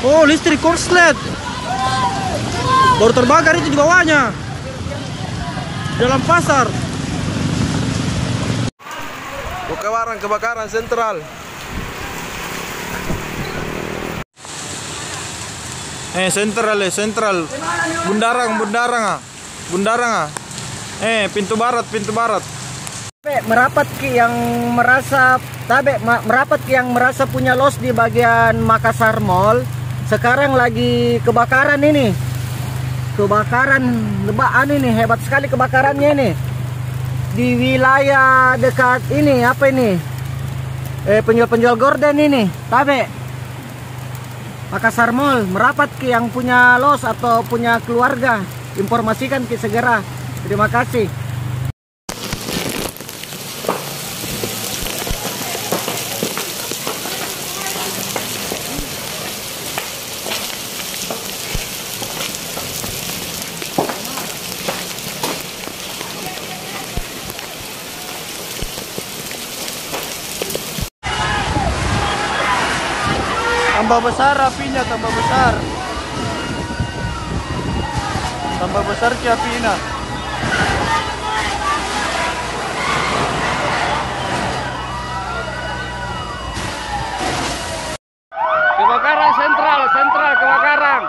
Oh, listrik korslet. Baru terbakar itu di bawahnya. Dalam pasar. Kebakaran sentral. Sentral. Bundarang. Pintu barat. Merapat yang merasa punya los di bagian Makassar Mall. Sekarang lagi kebakaran ini. Kebakaran lebaan ini, hebat sekali kebakarannya ini. Di wilayah dekat ini, apa ini? Penjual-penjual gorden ini, tabe. Makassar Mall, merapat ke yang punya los atau punya keluarga. Informasikan ke segera. Terima kasih. Tambah besar apinya, tambah besar. Tambah besar ke apinya. Kebakaran sentral kebakaran.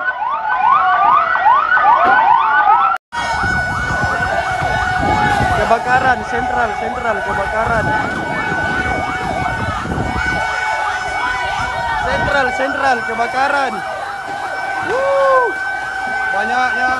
Kebakaran sentral kebakaran. Sentral kebakaran. Banyaknya.